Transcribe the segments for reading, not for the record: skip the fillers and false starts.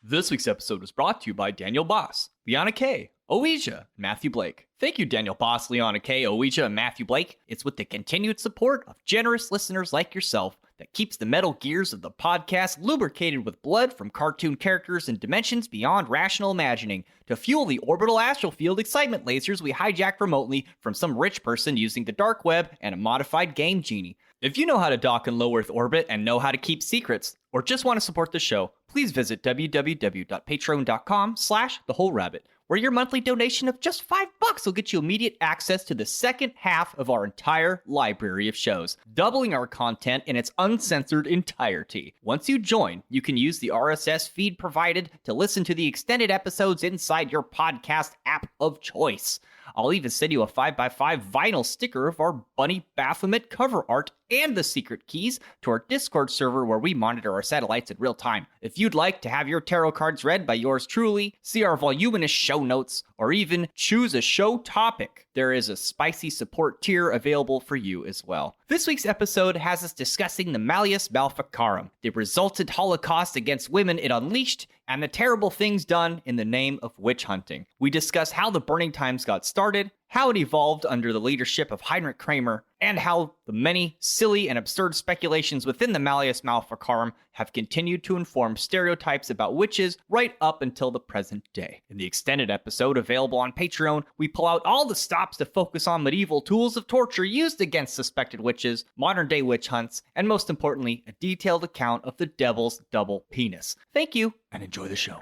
This week's episode was brought to you by Daniel Boss, Liana K, Oija, and Matthew Blake. Thank you, Daniel Boss, Liana K, Oija, and Matthew Blake. It's with the continued support of generous listeners like yourself that keeps the metal gears of the podcast lubricated with blood from cartoon characters and dimensions beyond rational imagining to fuel the orbital astral field excitement lasers we hijack remotely from some rich person using the dark web and a modified game genie. If you know how to dock in low Earth orbit and know how to keep secrets, or just want to support the show, please visit www.patreon.com/thewholerabbit, where your monthly donation of just $5 will get you immediate access to the second half of our entire library of shows, doubling our content in its uncensored entirety. Once you join, you can use the RSS feed provided to listen to the extended episodes inside your podcast app of choice. I'll even send you a 5x5 vinyl sticker of our Bunny Baphomet cover art and the secret keys to our Discord server where we monitor our satellites in real time. If you'd like to have your tarot cards read by yours truly, see our voluminous show notes, or even choose a show topic, there is a spicy support tier available for you as well. This week's episode has us discussing the Malleus Maleficarum, the resultant holocaust against women it unleashed, and the terrible things done in the name of witch hunting. We discuss how the Burning Times got started, how it evolved under the leadership of Heinrich Kramer, and how the many silly and absurd speculations within the Malleus Maleficarum have continued to inform stereotypes about witches right up until the present day. In the extended episode available on Patreon, we pull out all the stops to focus on medieval tools of torture used against suspected witches, modern-day witch hunts, and most importantly, a detailed account of the devil's double penis. Thank you, and enjoy the show.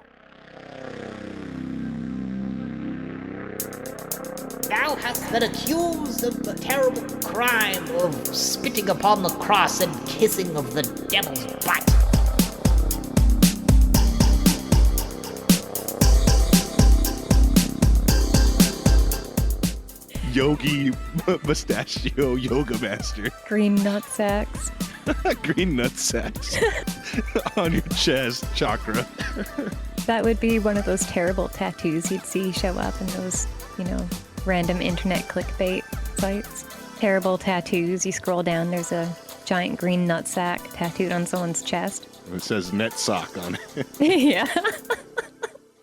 Thou hast been accused of the terrible crime of spitting upon the cross and kissing of the devil's butt. Yogi Mustachio Yoga Master. Green nutsacks. Green nutsacks on your chest chakra. That would be one of those terrible tattoos you'd see show up in those, random internet clickbait sites. Terrible tattoos. You scroll down, there's a giant green nutsack tattooed on someone's chest. It says net sock on it. Yeah.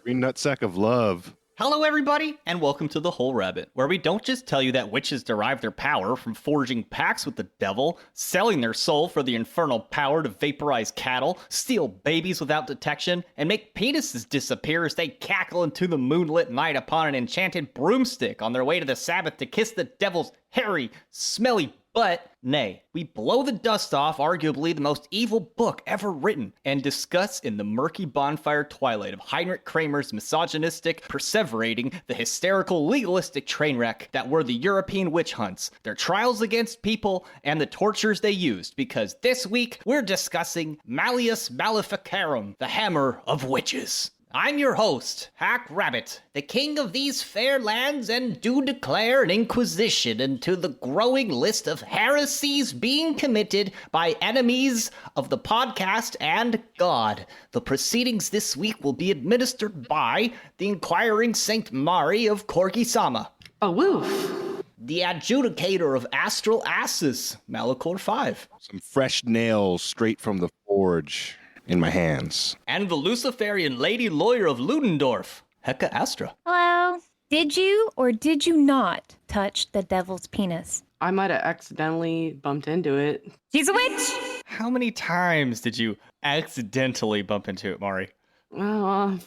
Green nutsack of love. Hello everybody, and welcome to The Whole Rabbit, where we don't just tell you that witches derive their power from forging pacts with the devil, selling their soul for the infernal power to vaporize cattle, steal babies without detection, and make penises disappear as they cackle into the moonlit night upon an enchanted broomstick on their way to the Sabbath to kiss the devil's hairy, smelly butt. Nay, we blow the dust off arguably the most evil book ever written and discuss in the murky bonfire twilight of Heinrich Kramer's misogynistic, perseverating, the hysterical, legalistic train wreck that were the European witch hunts, their trials against people, and the tortures they used, because this week we're discussing Malleus Maleficarum, the Hammer of Witches. I'm your host, Hack Rabbit, the king of these fair lands, and do declare an inquisition into the growing list of heresies being committed by enemies of the podcast and God. The proceedings this week will be administered by the inquiring Saint Mari of Corgi-sama. A woof. The adjudicator of astral asses, Malachor 5. Some fresh nails straight from the forge in my hands. And the Luciferian lady lawyer of Ludendorff, Hecka Astra. Hello. Did you or did you not touch the devil's penis? I might have accidentally bumped into it. She's a witch! How many times did you accidentally bump into it, Mari? I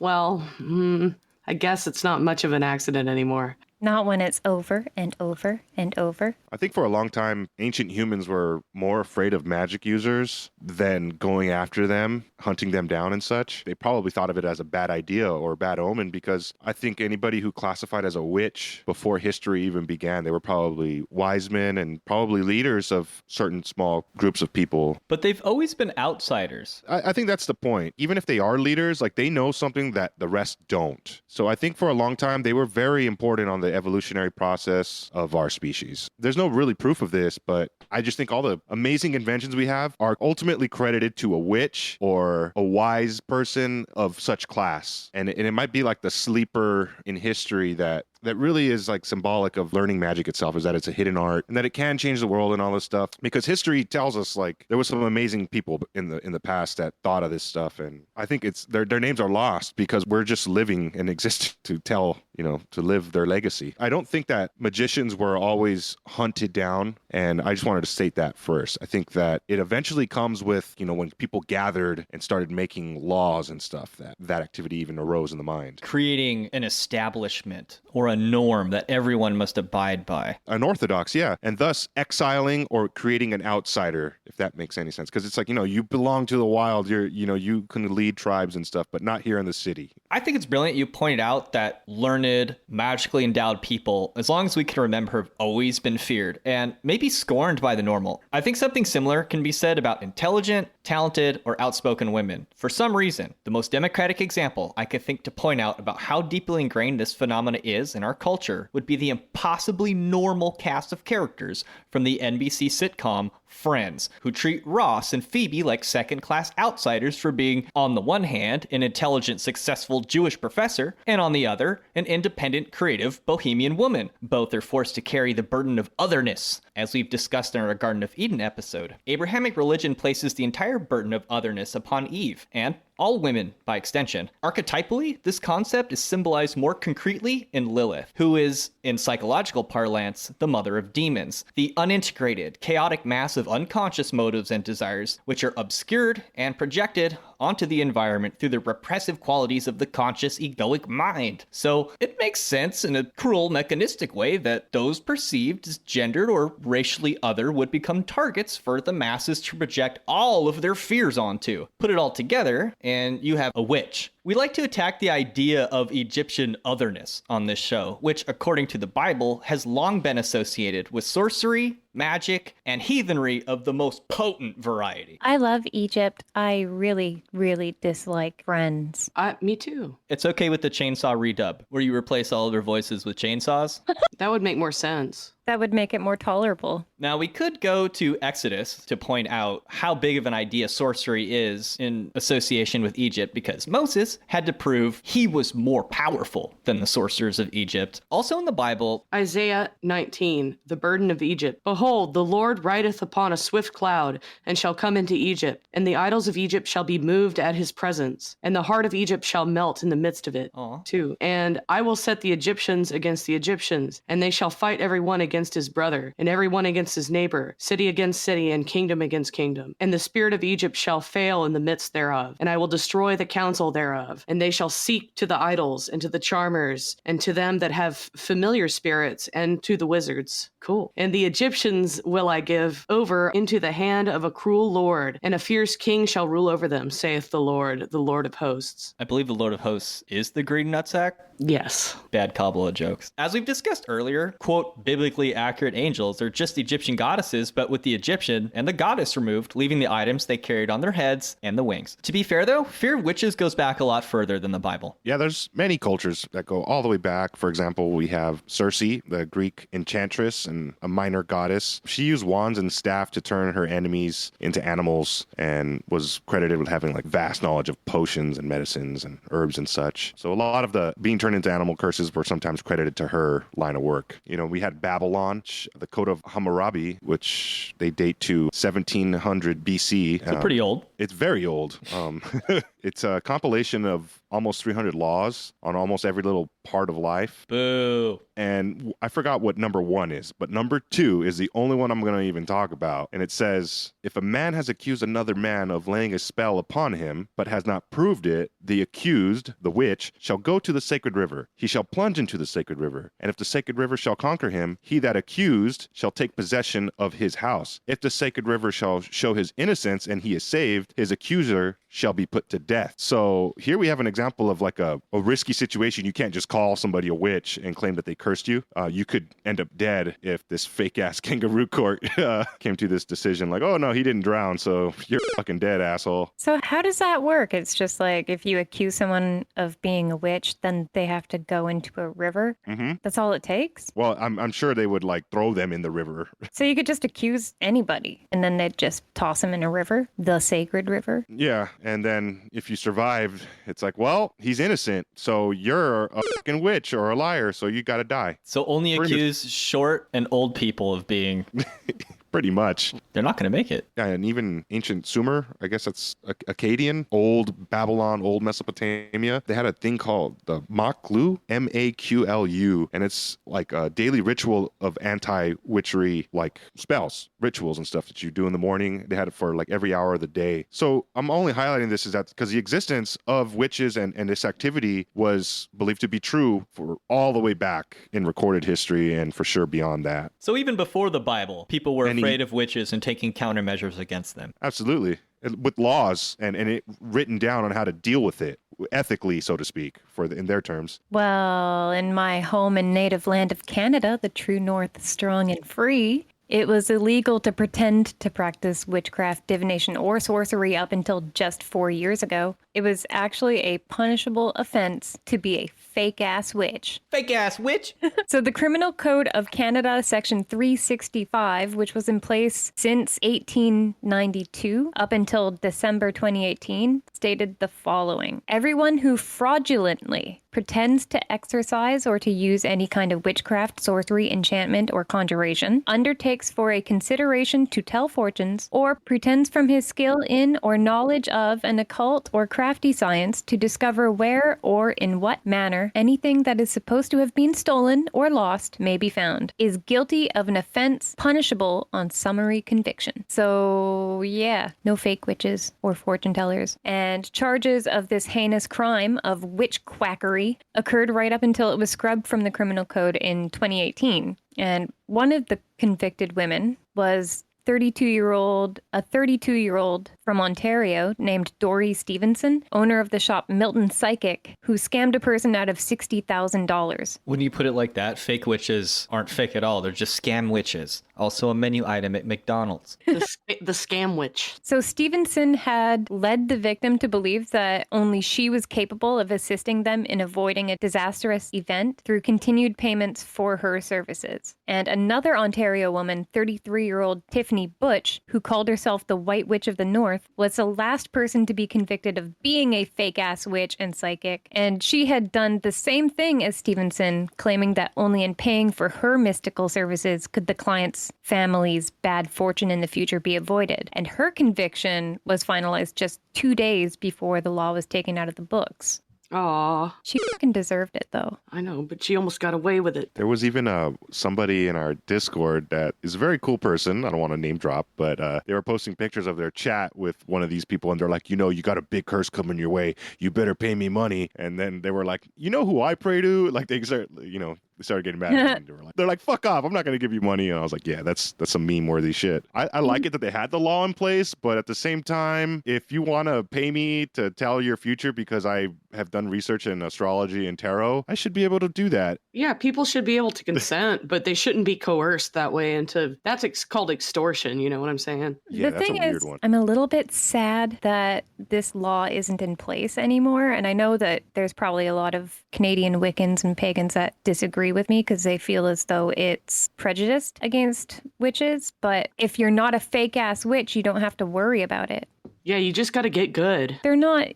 guess it's not much of an accident anymore. Not when it's over and over and over. I think for a long time, ancient humans were more afraid of magic users than going after them, hunting them down and such. They probably thought of it as a bad idea or a bad omen because I think anybody who classified as a witch before history even began, they were probably wise men and probably leaders of certain small groups of people. But they've always been outsiders. I think that's the point. Even if they are leaders, like they know something that the rest don't. So I think for a long time, they were very important on the evolutionary process of our species. There's no really proof of this, but I just think all the amazing inventions we have are ultimately credited to a witch or a wise person of such class. And it might be like the sleeper in history that that really is like symbolic of learning magic itself, is that it's a hidden art and that it can change the world and all this stuff. Because history tells us like there was some amazing people in the past that thought of this stuff, and I think it's their names are lost because we're just living and existing to tell, to live their legacy. I don't think that magicians were always hunted down, and I just wanted to state that first. I think that it eventually comes with, when people gathered and started making laws and stuff, that activity even arose in the mind. Creating an establishment or a norm that everyone must abide by. Unorthodox, yeah. And thus exiling or creating an outsider, if that makes any sense. Because it's like, you belong to the wild, you can lead tribes and stuff, but not here in the city. I think it's brilliant you pointed out that learned, magically endowed people, as long as we can remember, have always been feared and maybe scorned by the normal. I think something similar can be said about intelligent, talented, or outspoken women. For some reason, the most democratic example I could think to point out about how deeply ingrained this phenomena is in our culture would be the impossibly normal cast of characters from the NBC sitcom Friends, who treat Ross and Phoebe like second-class outsiders for being, on the one hand, an intelligent, successful Jewish professor, and on the other, an independent, creative, bohemian woman. Both are forced to carry the burden of otherness, as we've discussed in our Garden of Eden episode. Abrahamic religion places the entire burden of otherness upon Eve, and all women, by extension. Archetypally, this concept is symbolized more concretely in Lilith, who is, in psychological parlance, the mother of demons, the unintegrated, chaotic mass of unconscious motives and desires, which are obscured and projected onto the environment through the repressive qualities of the conscious egoic mind. So it makes sense in a cruel, mechanistic way that those perceived as gendered or racially other would become targets for the masses to project all of their fears onto. Put it all together, and you have a witch. We like to attack the idea of Egyptian otherness on this show, which, according to the Bible, has long been associated with sorcery, magic, and heathenry of the most potent variety. I love Egypt. I really, really dislike Friends. Me too. It's okay with the chainsaw redub, where you replace all of their voices with chainsaws. That would make more sense. That would make it more tolerable. Now, we could go to Exodus to point out how big of an idea sorcery is in association with Egypt, because Moses had to prove he was more powerful than the sorcerers of Egypt. Also in the Bible, Isaiah 19, the burden of Egypt. Behold, the Lord rideth upon a swift cloud, and shall come into Egypt, and the idols of Egypt shall be moved at his presence, and the heart of Egypt shall melt in the midst of it. Aw. Too. And I will set the Egyptians against the Egyptians, and they shall fight every one against his brother, and every one against his neighbor, city against city, and kingdom against kingdom. And the spirit of Egypt shall fail in the midst thereof, and I will destroy the counsel thereof. And they shall seek to the idols, and to the charmers, and to them that have familiar spirits, and to the wizards. Cool. And the Egyptians will I give over into the hand of a cruel lord, and a fierce king shall rule over them, saith the Lord of hosts. I believe the Lord of Hosts is the green nutsack. Yes. Bad cobble of jokes. As we've discussed earlier, quote, biblically accurate angels are just Egyptian goddesses, but with the Egyptian and the goddess removed, leaving the items they carried on their heads and the wings. To be fair, though, fear of witches goes back a lot further than the Bible. Yeah, there's many cultures that go all the way back. For example, we have Circe, the Greek enchantress and a minor goddess. She used wands and staff to turn her enemies into animals and was credited with having like vast knowledge of potions and medicines and herbs and such. So a lot of the being turned into animal curses were sometimes credited to her line of work. We had Babylon, the Code of Hamurabi, which they date to 1700 BC. So pretty old. It's very old. It's a compilation of almost 300 laws on almost every little part of life. Boo. And I forgot what number 1 is, but number 2 is the only one I'm going to even talk about. And it says, if a man has accused another man of laying a spell upon him, but has not proved it, the accused, the witch, shall go to the sacred river. He shall plunge into the sacred river. And if the sacred river shall conquer him, he that accused shall take possession of his house. If the sacred river shall show his innocence and he is saved, his accuser shall be put to death. So here we have an example of like a risky situation. You can't just call somebody a witch and claim that they cursed you. You could end up dead if this fake ass kangaroo court came to this decision like, oh no, he didn't drown, so you're fucking dead, asshole. So how does that work? It's just like if you accuse someone of being a witch, then they have to go into a river? Mm-hmm. That's all it takes? Well, I'm sure they would like throw them in the river. So you could just accuse anybody and then they'd just toss them in a river, the sacred river? Yeah, And then if you survived, it's like, well, he's innocent. So you're a fucking witch or a liar. So you got to die. So only accuse short and old people of being... Pretty much. They're not going to make it. Yeah, and even ancient Sumer, I guess that's Akkadian, old Babylon, old Mesopotamia. They had a thing called the Maklu, Maqlu, and it's like a daily ritual of anti-witchery, like spells, rituals and stuff that you do in the morning. They had it for like every hour of the day. So I'm only highlighting this is that because the existence of witches and this activity was believed to be true for all the way back in recorded history and for sure beyond that. So even before the Bible, people were afraid of witches and taking countermeasures against them. Absolutely. With laws and it written down on how to deal with it ethically, so to speak, in their terms. Well, in my home and native land of Canada, the true north, strong and free, it was illegal to pretend to practice witchcraft, divination, or sorcery up until just 4 years ago. It was actually a punishable offense to be a fake-ass witch. Fake-ass witch? So the Criminal Code of Canada, Section 365, which was in place since 1892 up until December 2018, stated the following. Everyone who fraudulently pretends to exercise or to use any kind of witchcraft, sorcery, enchantment, or conjuration, undertakes for a consideration to tell fortunes, or pretends from his skill in or knowledge of an occult or crafty science to discover where or in what manner anything that is supposed to have been stolen or lost may be found, is guilty of an offense punishable on summary conviction. So, yeah, no fake witches or fortune tellers. And charges of this heinous crime of witch quackery occurred right up until it was scrubbed from the criminal code in 2018. And one of the convicted women was a 32-year-old from Ontario named Dory Stevenson, owner of the shop Milton Psychic, who scammed a person out of $60,000. When you put it like that, fake witches aren't fake at all. They're just scam witches. Also a menu item at McDonald's. The scam witch. So Stevenson had led the victim to believe that only she was capable of assisting them in avoiding a disastrous event through continued payments for her services. And another Ontario woman, 33-year-old Tiffany Butch, who called herself the White Witch of the North, was the last person to be convicted of being a fake-ass witch and psychic. And she had done the same thing as Stevenson, claiming that only in paying for her mystical services could the client's family's bad fortune in the future be avoided. And her conviction was finalized just 2 days before the law was taken out of the books. Aw. She fucking deserved it, though. I know, but she almost got away with it. There was even somebody in our Discord that is a very cool person. I don't want to name drop, but they were posting pictures of their chat with one of these people, and they're like, you got a big curse coming your way. You better pay me money. And then they were like, you know who I pray to? Like they started getting mad at me. They're like, fuck off. I'm not going to give you money. And I was like, yeah, that's some meme-worthy shit. I like it that they had the law in place, but at the same time, if you want to pay me to tell your future because I have done research in astrology and tarot, I should be able to do that. Yeah, people should be able to consent, but they shouldn't be coerced that way into... That's called extortion, you know what I'm saying? Yeah, the that's thing a weird is, one. I'm a little bit sad that this law isn't in place anymore, and I know that there's probably a lot of Canadian Wiccans and pagans that disagree with me because they feel as though it's prejudiced against witches, but if you're not a fake-ass witch, you don't have to worry about it. Yeah, you just got to get good. They're not,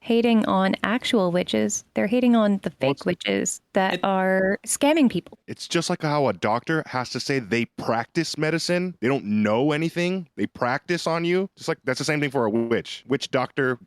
hating on actual witches. They're hating on the fake witches that are scamming people. It's just like how a doctor has to say they practice medicine. They don't know anything. They practice on you. Just like that's the same thing for a witch. Witch doctor,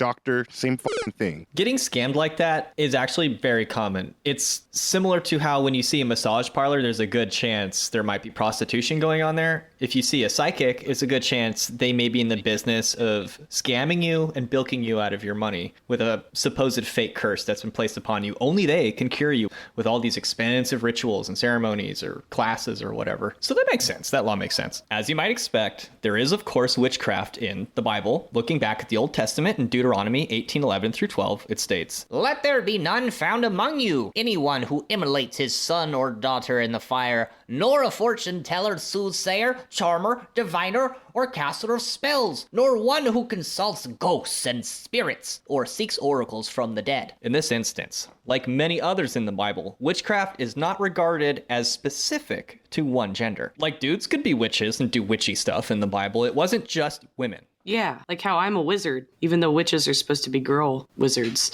same fucking thing. Getting scammed like that is actually very common. It's similar to how when you see a massage parlor, there's a good chance there might be prostitution going on there. If you see a psychic, it's a good chance they may be in the business of scamming you and bilking you out of your money with a supposed fake curse that's been placed upon you. Only they can cure you with all these expensive rituals and ceremonies or classes or whatever. So that makes sense. That law makes sense. As you might expect, there is, of course, witchcraft in the Bible. Looking back at the Old Testament in Deuteronomy 18:11 through 12, it states, Let there be none found among you, anyone who immolates his son or daughter in the fire, nor a fortune teller, soothsayer, charmer, diviner, or caster of spells, nor one who consults ghosts and spirits, or seeks oracles from the dead. In this instance, like many others in the Bible, witchcraft is not regarded as specific to one gender. Like dudes could be witches and do witchy stuff in the Bible. It wasn't just women. Yeah, like how I'm a wizard, even though witches are supposed to be girl wizards.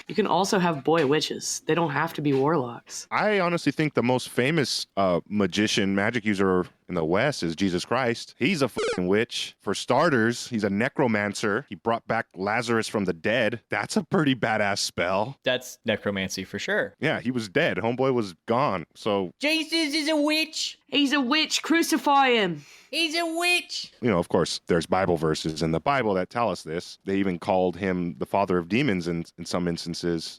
You can also have boy witches. They don't have to be warlocks. I honestly think the most famous magician, magic user in the West is Jesus Christ. He's a fucking witch. For starters, he's a necromancer. He brought back Lazarus from the dead. That's a pretty badass spell. That's necromancy for sure. Yeah, he was dead. Homeboy was gone. So, Jesus is a witch. He's a witch. Crucify him. He's a witch. of course, there's Bible verses in the Bible that tell us this. They even called him the father of demons in some instances.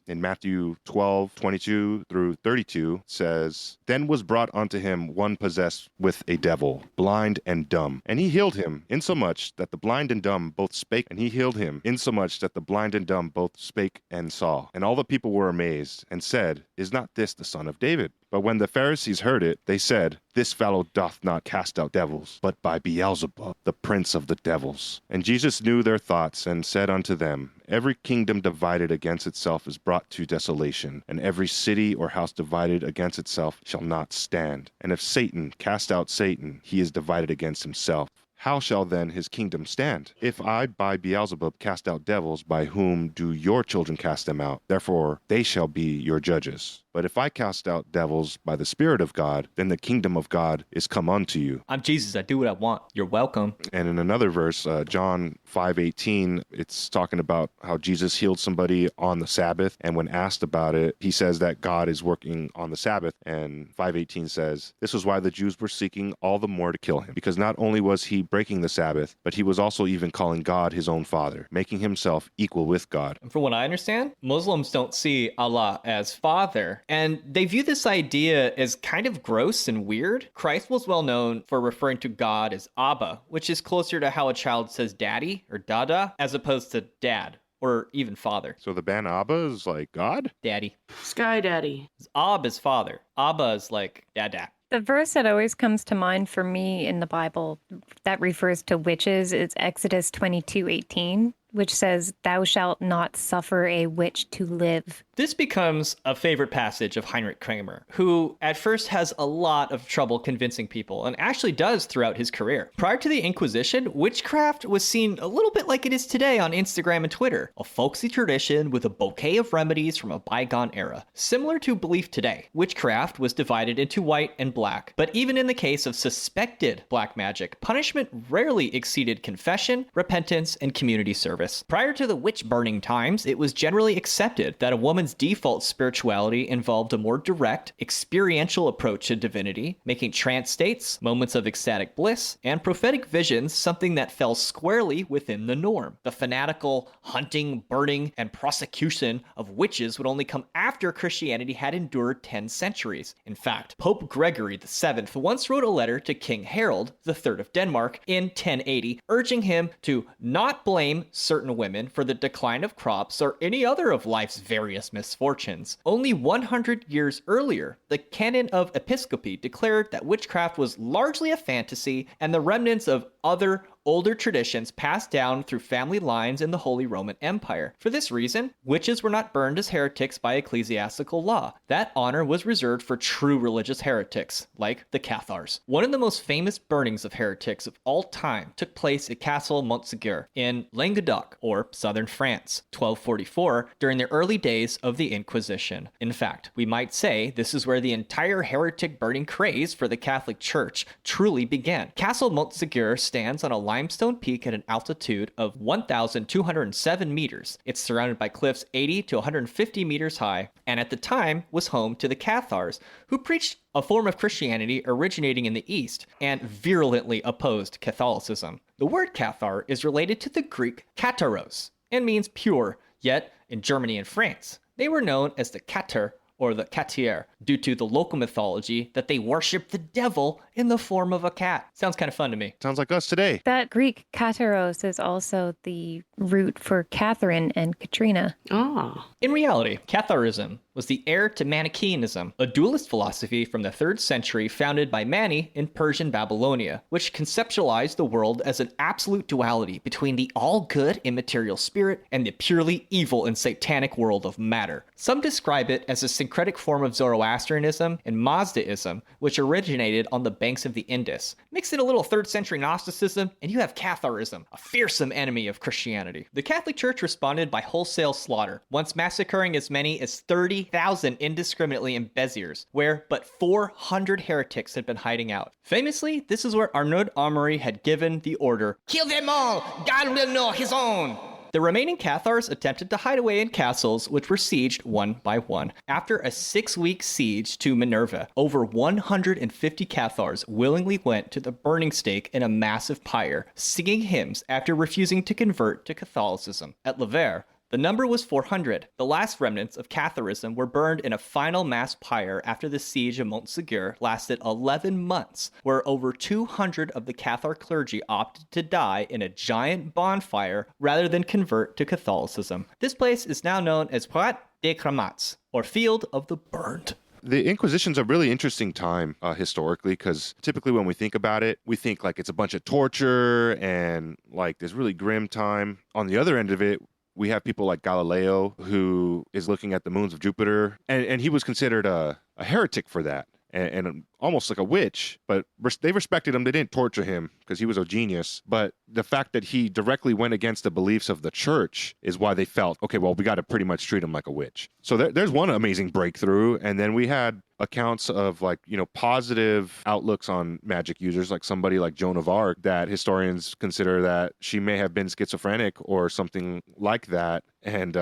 In Matthew 12:22 through 32 says, Then was brought unto him one possessed with a devil, blind and dumb. And he healed him, insomuch that the blind and dumb both spake, and he healed him, insomuch that the blind and dumb both spake and saw. And all the people were amazed, and said, Is not this the son of David? But when the Pharisees heard it, they said, This fellow doth not cast out devils, but by Beelzebub, the prince of the devils. And Jesus knew their thoughts, and said unto them, Every kingdom divided against itself is brought to desolation, and every city or house divided against itself shall not stand. And if Satan cast out Satan, he is divided against himself. How shall then his kingdom stand? If I by Beelzebub cast out devils, by whom do your children cast them out? Therefore they shall be your judges. But if I cast out devils by the Spirit of God, then the kingdom of God is come unto you. I'm Jesus. I do what I want. You're welcome. And in another verse, John 5:18, it's talking about how Jesus healed somebody on the Sabbath. And when asked about it, he says that God is working on the Sabbath. And 5:18 says, This was why the Jews were seeking all the more to kill him. Because not only was he breaking the Sabbath, but he was also even calling God his own father, making himself equal with God. And from what I understand, Muslims don't see Allah as father. And they view this idea as kind of gross and weird. Christ was well known for referring to God as Abba, which is closer to how a child says daddy or dada, as opposed to dad or even father. So the band Abba is like God? Daddy. Sky Daddy. Ab is father. Abba is like dada. The verse that always comes to mind for me in the Bible that refers to witches is Exodus 22:18, which says, Thou shalt not suffer a witch to live. This becomes a favorite passage of Heinrich Kramer, who at first has a lot of trouble convincing people, and actually does throughout his career. Prior to the Inquisition, witchcraft was seen a little bit like it is today on Instagram and Twitter, a folksy tradition with a bouquet of remedies from a bygone era. Similar to belief today, witchcraft was divided into white and black, but even in the case of suspected black magic, punishment rarely exceeded confession, repentance, and community service. Prior to the witch burning times, it was generally accepted that a woman's default spirituality involved a more direct, experiential approach to divinity, making trance states, moments of ecstatic bliss, and prophetic visions something that fell squarely within the norm. The fanatical hunting, burning, and prosecution of witches would only come after Christianity had endured 10 centuries. In fact, Pope Gregory VII once wrote a letter to King Harold III of Denmark in 1080, urging him to not blame certain women for the decline of crops or any other of life's various misfortunes. Only 100 years earlier, the Canon of Episcopi declared that witchcraft was largely a fantasy and the remnants of other older traditions passed down through family lines in the Holy Roman Empire. For this reason, witches were not burned as heretics by ecclesiastical law. That honor was reserved for true religious heretics, like the Cathars. One of the most famous burnings of heretics of all time took place at Castle Montségur in Languedoc, or southern France, 1244, during the early days of the Inquisition. In fact, we might say this is where the entire heretic burning craze for the Catholic Church truly began. Castle Montségur stands on a limestone peak at an altitude of 1,207 meters. It's surrounded by cliffs 80 to 150 meters high, and at the time was home to the Cathars, who preached a form of Christianity originating in the East and virulently opposed Catholicism. The word Cathar is related to the Greek kataros and means pure, yet in Germany and France, they were known as the Catar or the Catier, due to the local mythology that they worship the devil in the form of a cat. Sounds kind of fun to me. Sounds like us today. That Greek kataros is also the root for Catherine and Katrina. Oh. In reality, Catharism was the heir to Manichaeanism, a dualist philosophy from the 3rd century founded by Mani in Persian Babylonia, which conceptualized the world as an absolute duality between the all-good immaterial spirit and the purely evil and satanic world of matter. Some describe it as a syncretic form of Zoroastrianism and Mazdaism, which originated on the banks of the Indus. Mix in a little 3rd century Gnosticism, and you have Catharism, a fearsome enemy of Christianity. The Catholic Church responded by wholesale slaughter, once massacring as many as 30,000 indiscriminately in Beziers, where but 400 heretics had been hiding out. Famously, this is where Arnaud Amaury had given the order, "Kill them all! God will know his own!" The remaining Cathars attempted to hide away in castles, which were sieged one by one. After a 6-week siege to Minerva, over 150 Cathars willingly went to the burning stake in a massive pyre, singing hymns after refusing to convert to Catholicism. At Levere, the number was 400. The last remnants of Catharism were burned in a final mass pyre after the siege of Montségur lasted 11 months, where over 200 of the Cathar clergy opted to die in a giant bonfire rather than convert to Catholicism. This place is now known as Prat des Cremats, or Field of the Burned. The Inquisition's a really interesting time historically, because typically when we think about it, we think like it's a bunch of torture and like this really grim time. On the other end of it, we have people like Galileo, who is looking at the moons of Jupiter, and he was considered a heretic for that, and almost like a witch, but they respected him. They didn't torture him because he was a genius. But the fact that he directly went against the beliefs of the church is why they felt, okay, well, we got to pretty much treat him like a witch. So there's one amazing breakthrough. And then we had accounts of like, positive outlooks on magic users, like somebody like Joan of Arc, that historians consider that she may have been schizophrenic or something like that. And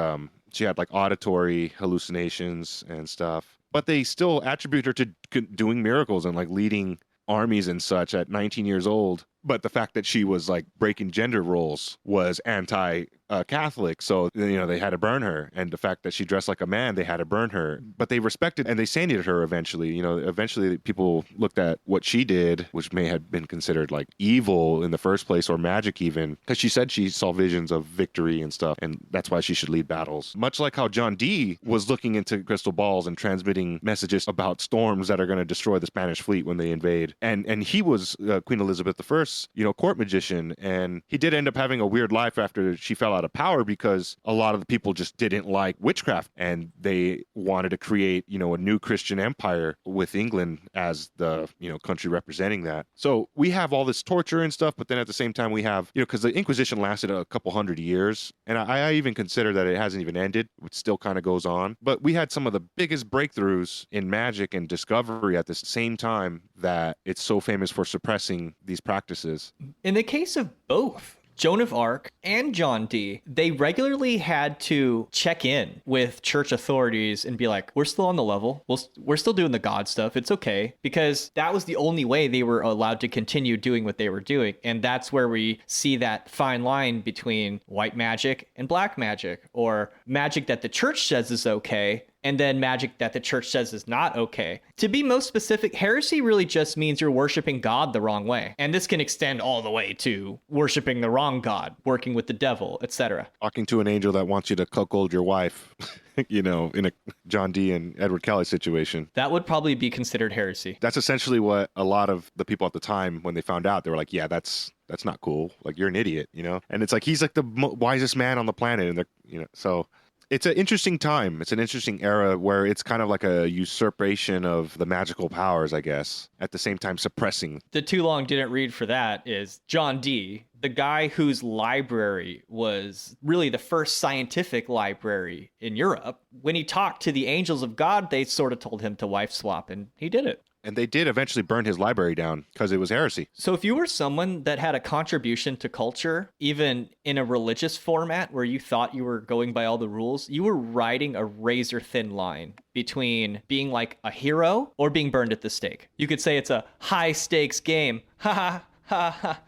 she had like auditory hallucinations and stuff. But they still attribute her to doing miracles and like leading armies and such at 19 years old. But the fact that she was like breaking gender roles was anti-Catholic. So, they had to burn her. And the fact that she dressed like a man, they had to burn her. But they respected and they sainted her eventually. Eventually people looked at what she did, which may have been considered like evil in the first place, or magic even, because she said she saw visions of victory and stuff. And that's why she should lead battles. Much like how John Dee was looking into crystal balls and transmitting messages about storms that are going to destroy the Spanish fleet when they invade. And he was Queen Elizabeth I, court magician, and he did end up having a weird life after she fell out of power, because a lot of the people just didn't like witchcraft, and they wanted to create, a new Christian empire with England as the, country representing that. So we have all this torture and stuff, but then at the same time we have, because the Inquisition lasted a couple hundred years, and I even consider that it hasn't even ended. It still kind of goes on. But we had some of the biggest breakthroughs in magic and discovery at the same time that it's so famous for suppressing these practices. In the case of both Joan of Arc and John Dee, they regularly had to check in with church authorities and be like, we're still on the level. We're still doing the God stuff. It's okay. Because that was the only way they were allowed to continue doing what they were doing. And that's where we see that fine line between white magic and black magic, or magic that the church says is okay, and then magic that the church says is not okay. To be most specific, heresy really just means you're worshiping God the wrong way. And this can extend all the way to worshiping the wrong God, working with the devil, etc. Talking to an angel that wants you to cuckold your wife, in a John Dee and Edward Kelly situation. That would probably be considered heresy. That's essentially what a lot of the people at the time, when they found out, they were like, yeah, that's not cool. Like, you're an idiot, And it's like, he's like the wisest man on the planet. And they're, so... It's an interesting time. It's an interesting era where it's kind of like a usurpation of the magical powers, I guess, at the same time suppressing. The too long didn't read for that is John Dee, the guy whose library was really the first scientific library in Europe. When he talked to the angels of God, they sort of told him to wife swap, and he did it. And they did eventually burn his library down because it was heresy. So if you were someone that had a contribution to culture, even in a religious format where you thought you were going by all the rules, you were riding a razor thin line between being like a hero or being burned at the stake. You could say it's a high stakes game. Ha ha. Ha ha.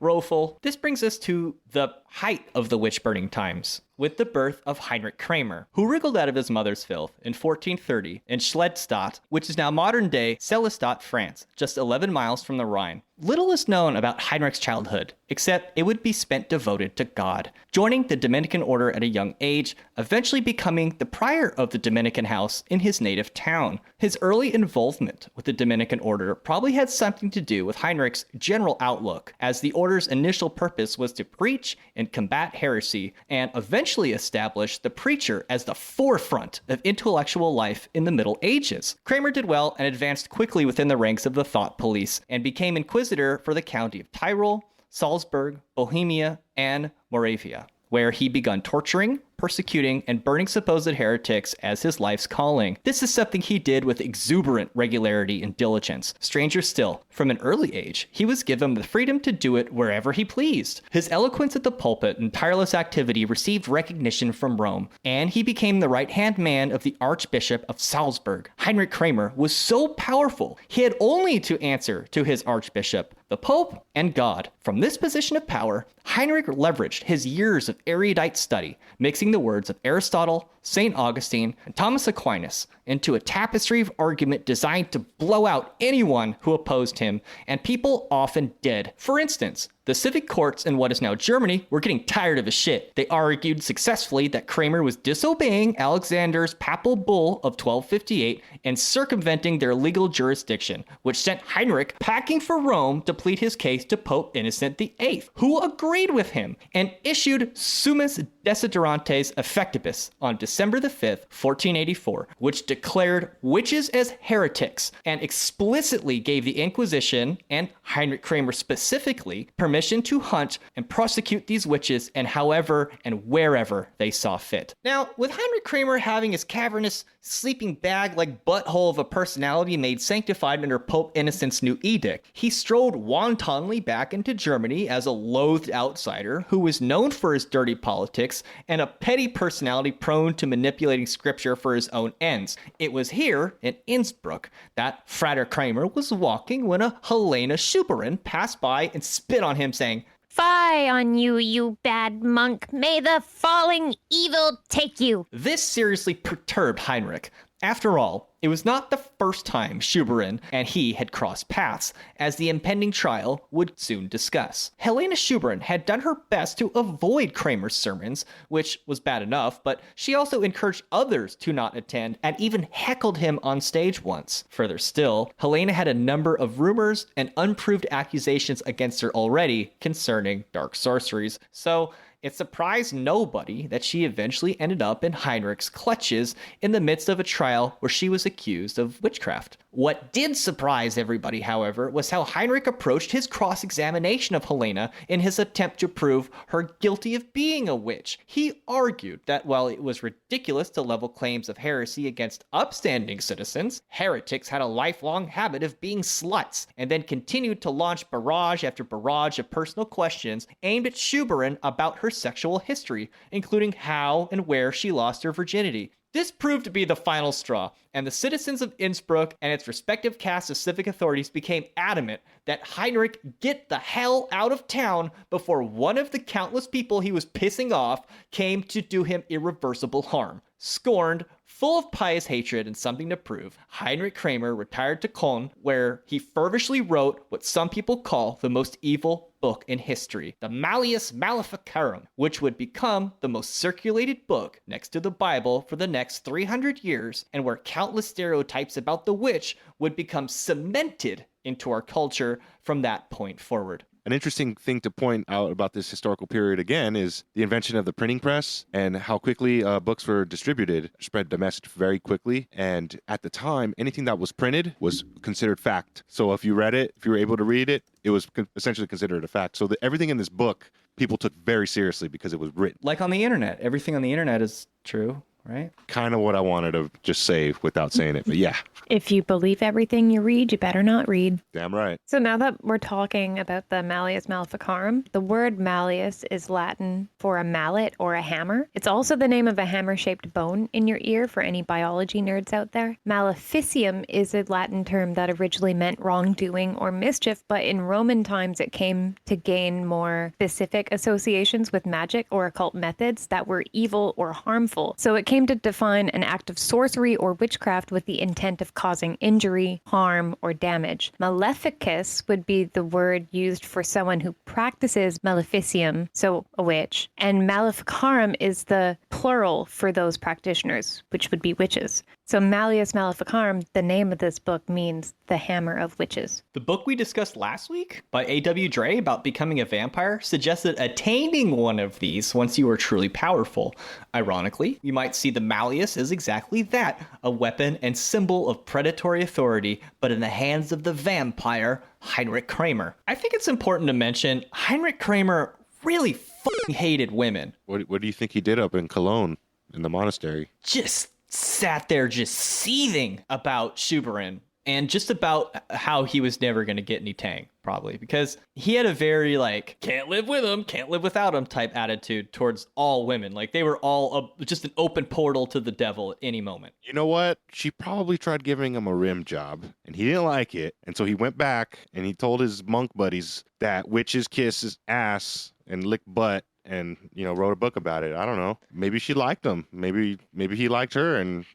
Roful. This brings us to the height of the witch burning times, with the birth of Heinrich Kramer, who wriggled out of his mother's filth in 1430 in Schledstadt, which is now modern-day Célestat, France, just 11 miles from the Rhine. Little is known about Heinrich's childhood, except it would be spent devoted to God, joining the Dominican order at a young age, eventually becoming the prior of the Dominican house in his native town. His early involvement with the Dominican order probably had something to do with Heinrich's general outlook, as the order's initial purpose was to preach and combat heresy, and eventually establish the preacher as the forefront of intellectual life in the Middle Ages. Kramer did well and advanced quickly within the ranks of the thought police, and became inquisitor for the county of Tyrol, Salzburg, Bohemia, and Moravia, where he begun torturing, persecuting, and burning supposed heretics as his life's calling. This is something he did with exuberant regularity and diligence. Stranger still, from an early age, he was given the freedom to do it wherever he pleased. His eloquence at the pulpit and tireless activity received recognition from Rome, and he became the right-hand man of the Archbishop of Salzburg. Heinrich Kramer was so powerful, he had only to answer to his Archbishop, the Pope, and God. From this position of power, Heinrich leveraged his years of erudite study, mixing the words of Aristotle, St. Augustine, and Thomas Aquinas into a tapestry of argument designed to blow out anyone who opposed him, and people often did. For instance, the civic courts in what is now Germany were getting tired of his shit. They argued successfully that Kramer was disobeying Alexander's Papal Bull of 1258 and circumventing their legal jurisdiction, which sent Heinrich packing for Rome to plead his case to Pope Innocent VIII, who agreed with him and issued Summus Desiderantes Effectibus on December the 5th, 1484, which declared witches as heretics and explicitly gave the Inquisition, and Heinrich Kramer specifically, permission to hunt and prosecute these witches and however and wherever they saw fit. Now, with Heinrich Kramer having his cavernous sleeping bag-like butthole of a personality made sanctified under Pope Innocent's new edict, he strolled wantonly back into Germany as a loathed outsider who was known for his dirty politics and a petty personality prone to manipulating scripture for his own ends. It was here, in Innsbruck, that Frater Kramer was walking when a Helena Schuberin passed by and spit on him, saying, "Fie on you, you bad monk. May the falling evil take you." This seriously perturbed Heinrich. After all, it was not the first time Schuberin and he had crossed paths, as the impending trial would soon discuss. Helena Schuberin had done her best to avoid Kramer's sermons, which was bad enough, but she also encouraged others to not attend and even heckled him on stage once. Further still, Helena had a number of rumors and unproved accusations against her already concerning dark sorceries, so it surprised nobody that she eventually ended up in Heinrich's clutches in the midst of a trial where she was accused of witchcraft. What did surprise everybody, however, was how Heinrich approached his cross-examination of Helena in his attempt to prove her guilty of being a witch. He argued that while it was ridiculous to level claims of heresy against upstanding citizens, heretics had a lifelong habit of being sluts, and then continued to launch barrage after barrage of personal questions aimed at Schuberin about her sexual history, including how and where she lost her virginity. This proved to be the final straw, and the citizens of Innsbruck and its respective casts of civic authorities became adamant that Heinrich get the hell out of town before one of the countless people he was pissing off came to do him irreversible harm. Scorned, full of pious hatred and something to prove, Heinrich Kramer retired to Cologne, where he feverishly wrote what some people call the most evil book in history, the Malleus Maleficarum, which would become the most circulated book next to the Bible for the next 300 years, and where countless stereotypes about the witch would become cemented into our culture from that point forward. An interesting thing to point out about this historical period again is the invention of the printing press and how quickly books were distributed, spread the message very quickly. And at the time, anything that was printed was considered fact. So if you read it, if you were able to read it, it was essentially considered a fact. So everything in this book, people took very seriously because it was written. Like on the internet, everything on the internet is true. right? Kind of what I wanted to just say without saying it, but yeah, If you believe everything you read, you better not read. damn right. So now that we're talking about the Malleus Maleficarum, the word malleus is Latin for a mallet or a hammer. It's also the name of a hammer-shaped bone in your ear for any biology nerds out there. Maleficium is a Latin term that originally meant wrongdoing or mischief, but in Roman times it came to gain more specific associations with magic or occult methods that were evil or harmful. So it came to define an act of sorcery or witchcraft with the intent of causing injury, harm, or damage. Maleficus would be the word used for someone who practices maleficium, so a witch, and Maleficarum is the plural for those practitioners, which would be witches. So Malleus Maleficarum, the name of this book, means the hammer of witches. The book we discussed last week by A.W. Dre about becoming a vampire suggested attaining one of these once you were truly powerful. Ironically, you might see the Malleus as exactly that, a weapon and symbol of predatory authority, but in the hands of the vampire, Heinrich Kramer. I think it's important to mention Heinrich Kramer really fucking hated women. What do you think he did up in Cologne in the monastery? Just sat there just seething about Shuberin and just about how he was never going to get any tang, probably, because he had a very, like, can't live with him, can't live without him type attitude towards all women. Like, they were all just an open portal to the devil at any moment. You know what? She probably tried giving him a rim job, and he didn't like it. And so he went back, and he told his monk buddies that witches kiss his ass and lick butt, and, you know, wrote a book about it. I don't know. Maybe she liked him. Maybe he liked her, and,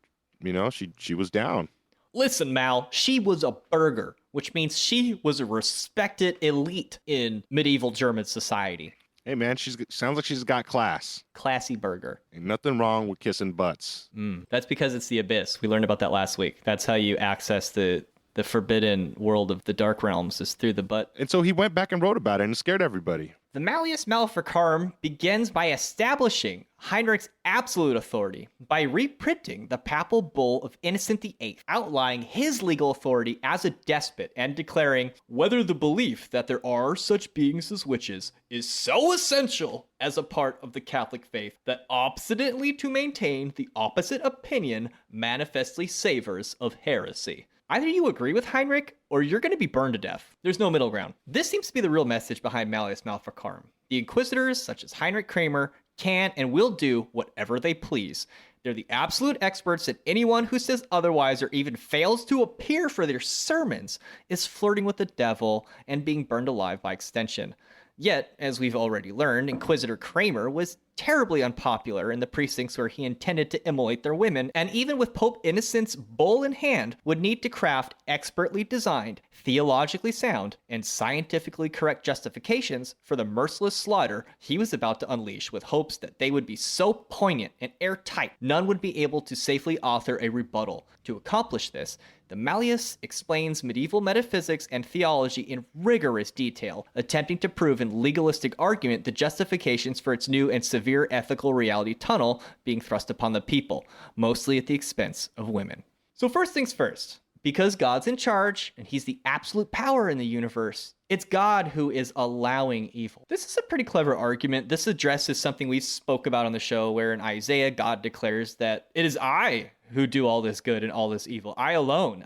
you know, she was down. Listen, Mal, she was a burger, which means she was a respected elite in medieval German society. Hey, man, sounds like she's got class. Classy burger. Ain't nothing wrong with kissing butts. That's because it's the Abyss. We learned about that last week. That's how you access the forbidden world of the Dark Realms, is through the butt. And so he went back and wrote about it and scared everybody. The Malleus Maleficarum begins by establishing Heinrich's absolute authority by reprinting the Papal Bull of Innocent VIII, outlining his legal authority as a despot and declaring whether the belief that there are such beings as witches is so essential as a part of the Catholic faith that obstinately to maintain the opposite opinion manifestly savors of heresy. Either you agree with Heinrich, or you're going to be burned to death. There's no middle ground. This seems to be the real message behind Malleus Maleficarum. The Inquisitors, such as Heinrich Kramer, can and will do whatever they please. They're the absolute experts, and anyone who says otherwise or even fails to appear for their sermons is flirting with the devil and being burned alive by extension. Yet, as we've already learned, Inquisitor Kramer was terribly unpopular in the precincts where he intended to immolate their women, and even with Pope Innocent's bull in hand, would need to craft expertly designed, theologically sound, and scientifically correct justifications for the merciless slaughter he was about to unleash, with hopes that they would be so poignant and airtight none would be able to safely author a rebuttal. To accomplish this, the Malleus explains medieval metaphysics and theology in rigorous detail, attempting to prove in legalistic argument the justifications for its new and severe ethical reality tunnel being thrust upon the people, mostly at the expense of women. So first things first, because God's in charge and he's the absolute power in the universe, it's God who is allowing evil. This is a pretty clever argument. This addresses something we spoke about on the show, where in Isaiah, God declares that it is I who do all this good and all this evil. I alone.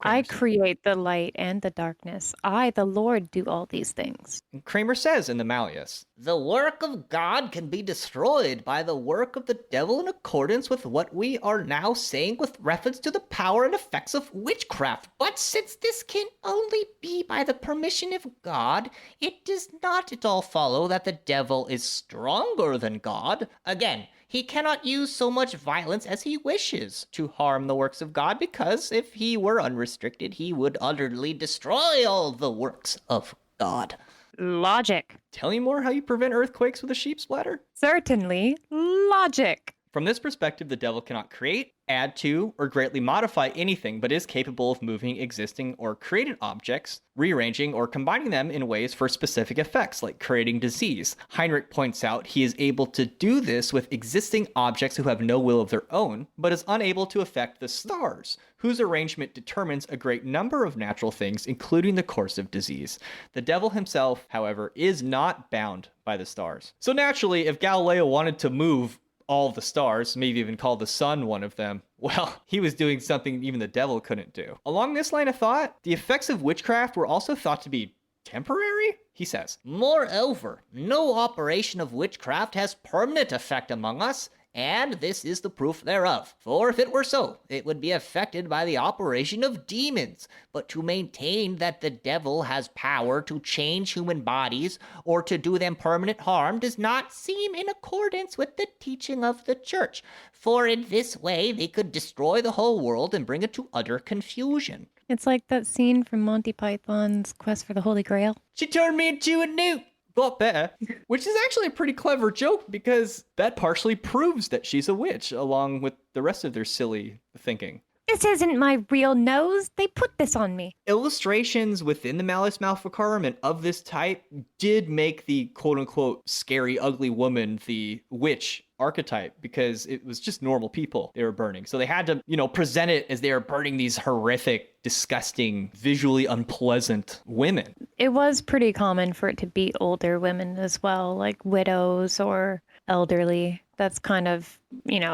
I create the light and the darkness. I, the Lord, do all these things. And Kramer says in the Malleus, The work of God can be destroyed by the work of the devil in accordance with what we are now saying with reference to the power and effects of witchcraft. But since this can only be by the permission of God, it does not at all follow that the devil is stronger than God. Again, he cannot use so much violence as he wishes to harm the works of God, because if he were unrestricted, he would utterly destroy all the works of God. Logic. tell me more how you prevent earthquakes with a sheep's bladder? Certainly. Logic. From this perspective, the devil cannot create, add to, or greatly modify anything, but is capable of moving existing or created objects, rearranging or combining them in ways for specific effects, like creating disease. Heinrich points out he is able to do this with existing objects who have no will of their own, but is unable to affect the stars, whose arrangement determines a great number of natural things, including the course of disease. The devil himself, however, is not bound by the stars. So naturally, if Galileo wanted to move all the stars, maybe even call the sun one of them. Well, he was doing something even the devil couldn't do. Along this line of thought, the effects of witchcraft were also thought to be temporary, he says. Moreover, no operation of witchcraft has permanent effect among us, and this is the proof thereof. For if it were so, it would be affected by the operation of demons. But to maintain that the devil has power to change human bodies or to do them permanent harm does not seem in accordance with the teaching of the church. For in this way they could destroy the whole world and bring it to utter confusion. It's like that scene from Monty Python's Quest for the Holy Grail. She turned me into a newt. But better, which is actually a pretty clever joke because that partially proves that she's a witch, along with the rest of their silly thinking. This isn't my real nose. They put this on me. Illustrations within the Malleus Maleficarum and of this type did make the quote-unquote scary, ugly woman the witch archetype because it was just normal people they were burning. So they had to, present it as they were burning these horrific, disgusting, visually unpleasant women. It was pretty common for it to be older women as well, like widows or elderly. That's kind of,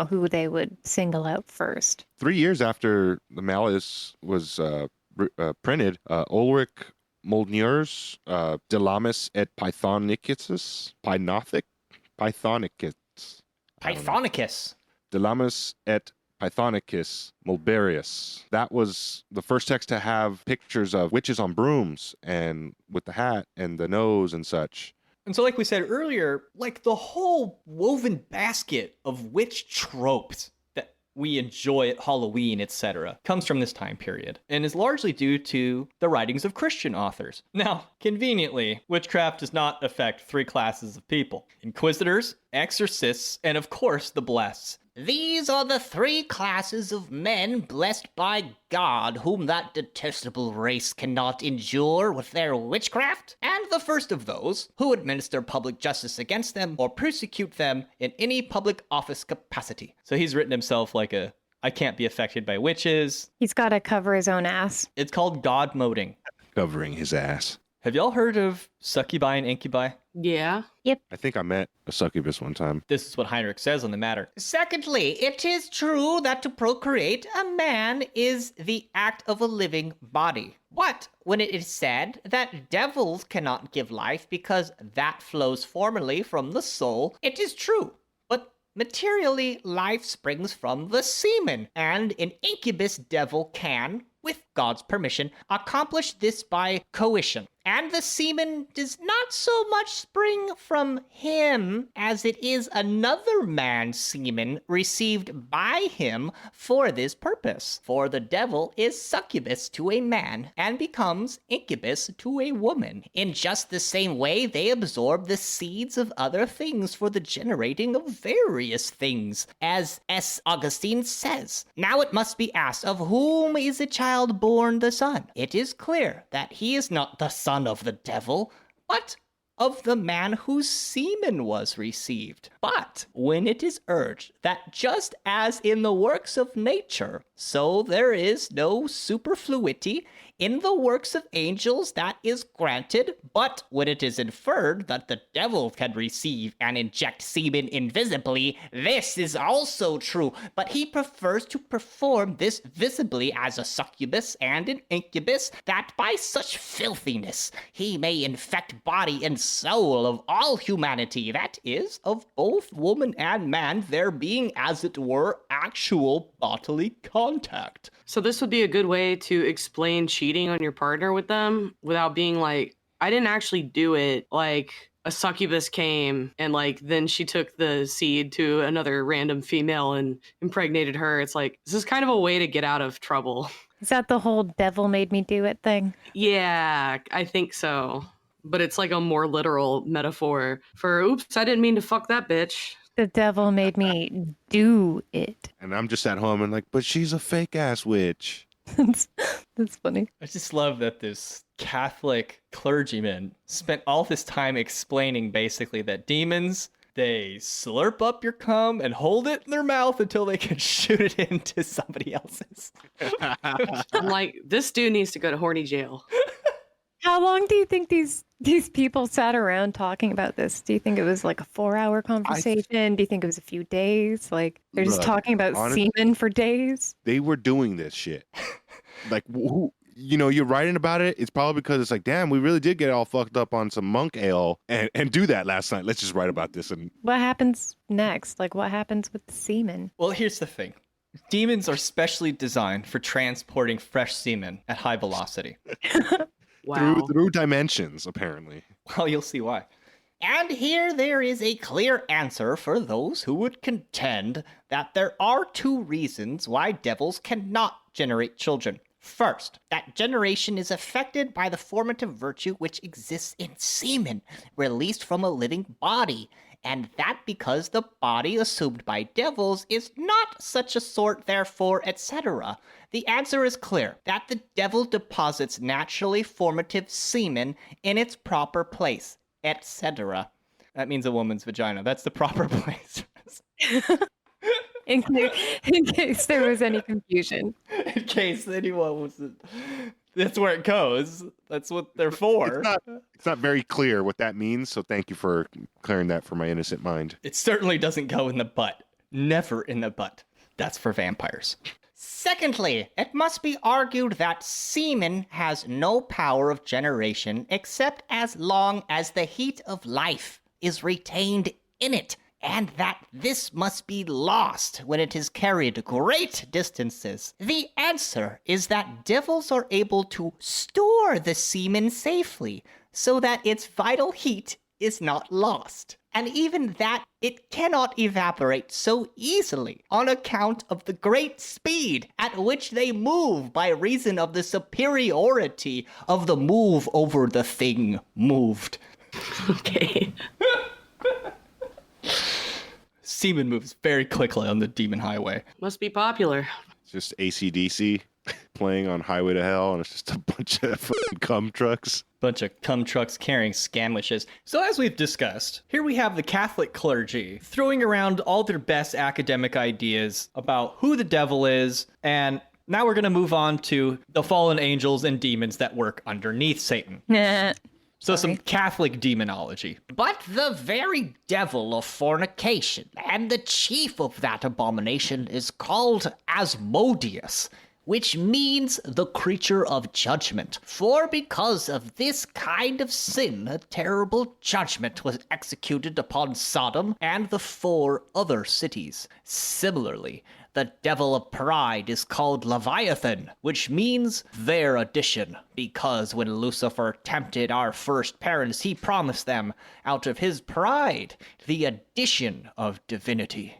who they would single out first. 3 years after the Malleus was printed, Ulrich Moldneur's De Lamis et Pythonicus, Pythonicus. De Lamis et Pythonicus Mulberius. That was the first text to have pictures of witches on brooms and with the hat and the nose and such. And so like we said earlier, like the whole woven basket of witch tropes that we enjoy at Halloween, etc., comes from this time period and is largely due to the writings of Christian authors. Now, conveniently, witchcraft does not affect three classes of people: inquisitors, exorcists, and of course the blessed. These are the three classes of men blessed by God, whom that detestable race cannot endure with their witchcraft. And the first of those, who administer public justice against them or persecute them in any public office capacity. So he's written himself like I can't be affected by witches. He's got to cover his own ass. It's called God moding. Covering his ass. Have y'all heard of succubi and incubi? Yeah. I think I met a succubus one time. This is what Heinrich says on the matter. Secondly, it is true that to procreate a man is the act of a living body. But when it is said that devils cannot give life because that flows formerly from the soul, it is true. But materially, life springs from the semen, and an incubus devil can, with God's permission, accomplish this by coition. And the semen does not so much spring from him as it is another man's semen received by him for this purpose. For the devil is succubus to a man and becomes incubus to a woman. In just the same way, they absorb the seeds of other things for the generating of various things, as S. Augustine says. Now it must be asked, of whom is a child born the son? It is clear that he is not the son of the devil, but of the man whose semen was received. But when it is urged that just as in the works of nature, so there is no superfluity in the works of angels, that is granted. But when it is inferred that the devil can receive and inject semen invisibly, this is also true. But he prefers to perform this visibly as a succubus and an incubus, that by such filthiness he may infect body and soul of all humanity, that is, of both woman and man, there being, as it were, actual bodily contact. So this would be a good way to explain cheating on your partner with them without being like, I didn't actually do it. Like a succubus came and like then she took the seed to another random female and impregnated her. It's like, this is kind of a way to get out of trouble. Is that the whole devil made me do it thing? Yeah, I think so. But it's like a more literal metaphor for, oops, I didn't mean to fuck that bitch. The devil made me do it. And I'm just at home and like, but she's a fake ass witch. That's funny. I just love that this Catholic clergyman spent all this time explaining basically that demons, they slurp up your cum and hold it in their mouth until they can shoot it into somebody else's. I'm like, this dude needs to go to horny jail. How long do you think these people sat around talking about this? Do you think it was like a 4-hour conversation? Do you think it was a few days? Like they're just Look, talking about semen for days? They were doing this shit. Like, who, you're writing about it. It's probably because it's like, damn, we really did get all fucked up on some monk ale and do that last night. Let's just write about this. And What happens next? Like what happens with the semen? Well, here's the thing. Demons are specially designed for transporting fresh semen at high velocity. Wow. through dimensions, apparently. Well, you'll see why. And here there is a clear answer for those who would contend that there are 2 reasons why devils cannot generate children. First, that generation is affected by the formative virtue which exists in semen, released from a living body, and that because the body assumed by devils is not such a sort, therefore, etc. The answer is clear, that the devil deposits naturally formative semen in its proper place, etc. That means a woman's vagina. That's the proper place. In case there was any confusion. In case anyone was... That's where it goes. That's what they're for. It's not very clear what that means, so thank you for clearing that for my innocent mind. It certainly doesn't go in the butt. Never in the butt. That's for vampires. Secondly, it must be argued that semen has no power of generation except as long as the heat of life is retained in it, and that this must be lost when it is carried great distances. The answer is that devils are able to store the semen safely, so that its vital heat is not lost. And even that it cannot evaporate so easily on account of the great speed at which they move by reason of the superiority of the move over the thing moved. Okay. Semen moves very quickly on the demon highway. Must be popular. It's just AC/DC playing on Highway to Hell, and it's just a bunch of fucking cum trucks. Bunch of cum trucks carrying scandwiches. So as we've discussed, here we have the Catholic clergy throwing around all their best academic ideas about who the devil is, and now we're going to move on to the fallen angels and demons that work underneath Satan. Nah. So some Catholic demonology. But the very devil of fornication, and the chief of that abomination, is called Asmodeus, which means the creature of judgment. For because of this kind of sin, a terrible judgment was executed upon Sodom and the 4 other cities. Similarly, the devil of pride is called Leviathan, which means their addition, because when Lucifer tempted our first parents, he promised them, out of his pride, the addition of divinity.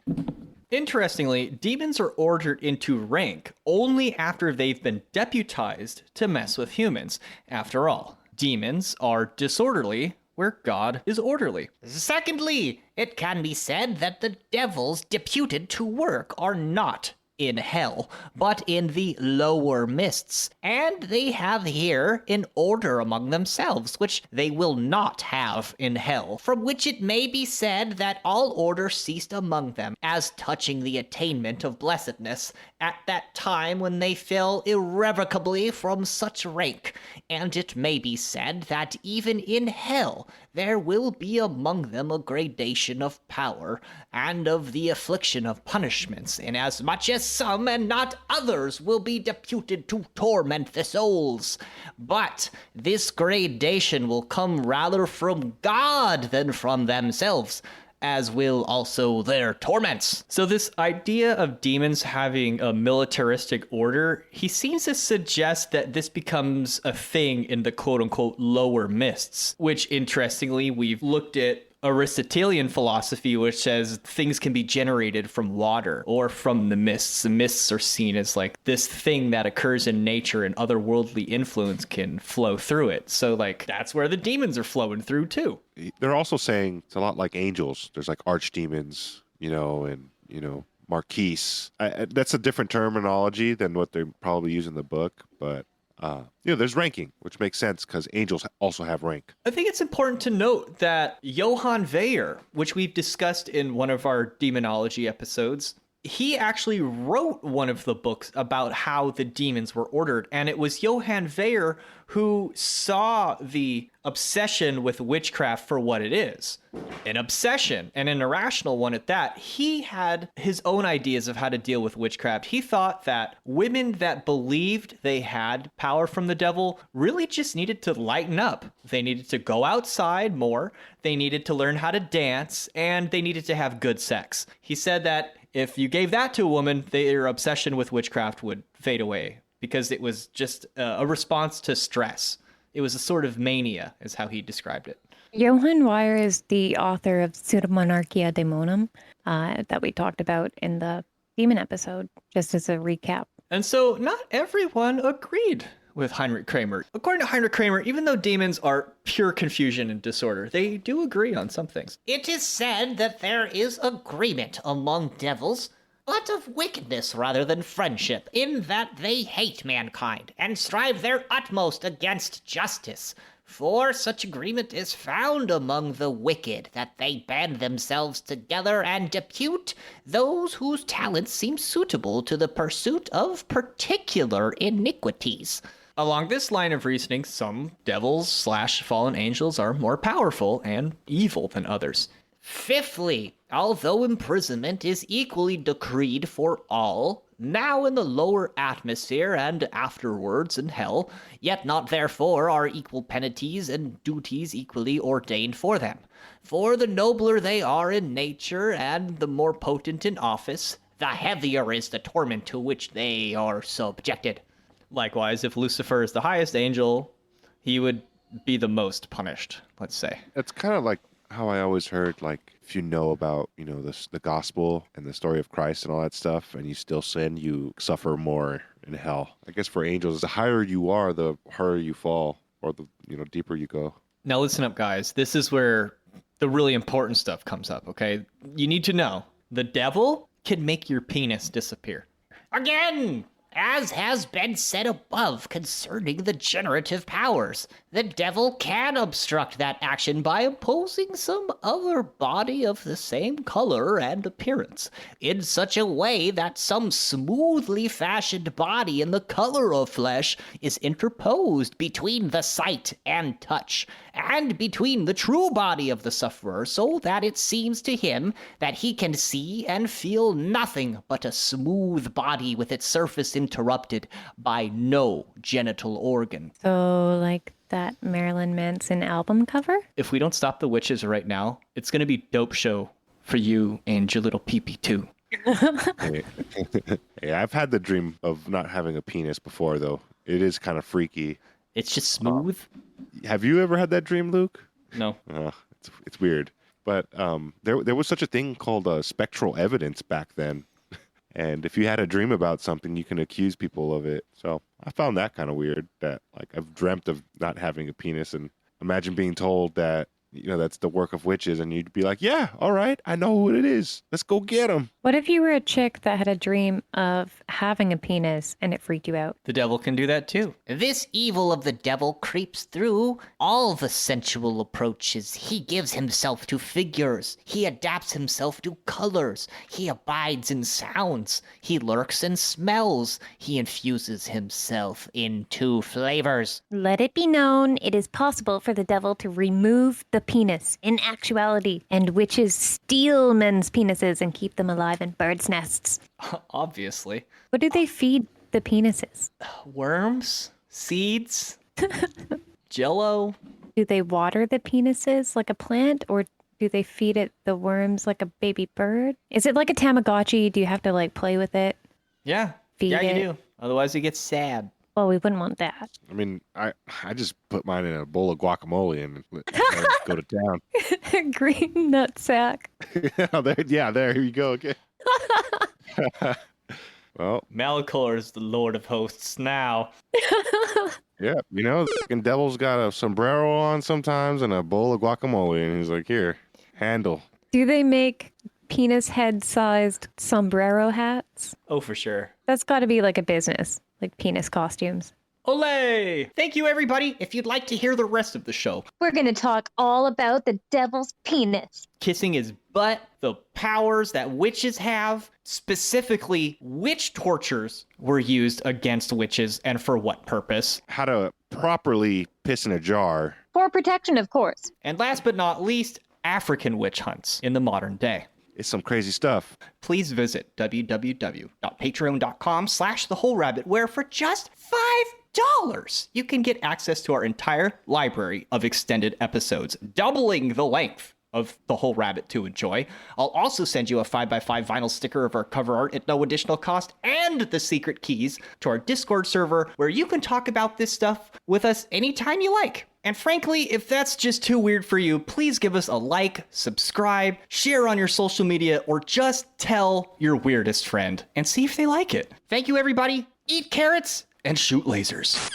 Interestingly, demons are ordered into rank only after they've been deputized to mess with humans. After all, demons are disorderly where God is orderly. Secondly, it can be said that the devils deputed to work are not in hell, but in the lower mists, and they have here an order among themselves, which they will not have in hell, from which it may be said that all order ceased among them, as touching the attainment of blessedness, at that time when they fell irrevocably from such rank, and it may be said that even in hell there will be among them a gradation of power, and of the affliction of punishments, inasmuch as some and not others will be deputed to torment the souls. But this gradation will come rather from God than from themselves, as will also their torments. So this idea of demons having a militaristic order, he seems to suggest that this becomes a thing in the quote-unquote lower mists, which interestingly, we've looked at Aristotelian philosophy, which says things can be generated from water or from the mists. The mists are seen as like this thing that occurs in nature, and otherworldly influence can flow through it. So like that's where the demons are flowing through too. They're also saying it's a lot like angels. There's like archdemons, and Marquise. That's a different terminology than what they probably use in the book, but there's ranking, which makes sense because angels also have rank. I think it's important to note that Johann Weyer, which we've discussed in one of our demonology episodes, he actually wrote one of the books about how the demons were ordered. And it was Johann Weyer who saw the obsession with witchcraft for what it is. An obsession, and an irrational one at that. He had his own ideas of how to deal with witchcraft. He thought that women that believed they had power from the devil really just needed to lighten up. They needed to go outside more. They needed to learn how to dance, and they needed to have good sex. He said that if you gave that to a woman, their obsession with witchcraft would fade away because it was just a response to stress. It was a sort of mania, is how he described it. Johann Weyer is the author of Pseudomonarchia Daemonum that we talked about in the demon episode, just as a recap. And so not everyone agreed with Heinrich Kramer. According to Heinrich Kramer, even though demons are pure confusion and disorder, they do agree on some things. It is said that there is agreement among devils, but of wickedness rather than friendship, in that they hate mankind and strive their utmost against justice. For such agreement is found among the wicked, that they band themselves together and depute those whose talents seem suitable to the pursuit of particular iniquities. Along this line of reasoning, some devils / fallen angels are more powerful and evil than others. Fifthly, although imprisonment is equally decreed for all, now in the lower atmosphere and afterwards in hell, yet not therefore are equal penalties and duties equally ordained for them. For the nobler they are in nature and the more potent in office, the heavier is the torment to which they are subjected. Likewise, if Lucifer is the highest angel, he would be the most punished, let's say. It's kind of like how I always heard, like, if you know about, the gospel and the story of Christ and all that stuff, and you still sin, you suffer more in hell. I guess for angels, the higher you are, the harder you fall, or the, deeper you go. Now listen up, guys. This is where the really important stuff comes up, okay? You need to know, the devil can make your penis disappear. Again, as has been said above concerning the generative powers, the devil can obstruct that action by imposing some other body of the same color and appearance, in such a way that some smoothly fashioned body in the color of flesh is interposed between the sight and touch, and between the true body of the sufferer, so that it seems to him that he can see and feel nothing but a smooth body with its surface interrupted by no genital organ. So, like that Marilyn Manson album cover? If we don't stop the witches right now, it's going to be dope show for you and your little pee-pee too. Hey, I've had the dream of not having a penis before, though. It is kind of freaky. It's just smooth. Have you ever had that dream, Luke? No. It's weird. But there was such a thing called spectral evidence back then. And if you had a dream about something, you can accuse people of it. So I found that kind of weird, that like I've dreamt of not having a penis, and imagine being told that, that's the work of witches, and you'd be like, yeah, all right, I know who it is. Let's go get them. What if you were a chick that had a dream of having a penis and it freaked you out? The devil can do that too. This evil of the devil creeps through all the sensual approaches. He gives himself to figures. He adapts himself to colors. He abides in sounds. He lurks in smells. He infuses himself into flavors. Let it be known, it is possible for the devil to remove the penis in actuality, and witches steal men's penises and keep them alive in birds' nests. Obviously. What do they feed the penises? Worms? Seeds? Jello? Do they water the penises like a plant, or do they feed it the worms like a baby bird? Is it like a Tamagotchi? Do you have to like play with it? Yeah. Feed yeah, it? you do. Otherwise it gets sad. Well, we wouldn't want that. I mean, I just put mine in a bowl of guacamole and let it go to town. Green nut sack. There you go again. Well, Malachor is the Lord of Hosts now. yeah, the fucking devil's got a sombrero on sometimes and a bowl of guacamole, and he's like, here, handle. Do they make penis head-sized sombrero hats? Oh, for sure. That's got to be like a business, like penis costumes. Olay! Thank you, everybody. If you'd like to hear the rest of the show, We're going to talk all about the devil's penis. kissing his butt, the powers that witches have, specifically witch tortures were used against witches and for what purpose. How to properly piss in a jar. For protection, of course. And last but not least, African witch hunts in the modern day. It's some crazy stuff. Please visit www.patreon.com/thewholerabbit, where for just $5 you can get access to our entire library of extended episodes, doubling the length of The Whole Rabbit to enjoy. I'll also send you a 5x5 vinyl sticker of our cover art at no additional cost, and the secret keys to our Discord server, where you can talk about this stuff with us anytime you like. And frankly, if that's just too weird for you, please give us a like, subscribe, share on your social media, or just tell your weirdest friend and see if they like it. Thank you, everybody. Eat carrots and shoot lasers.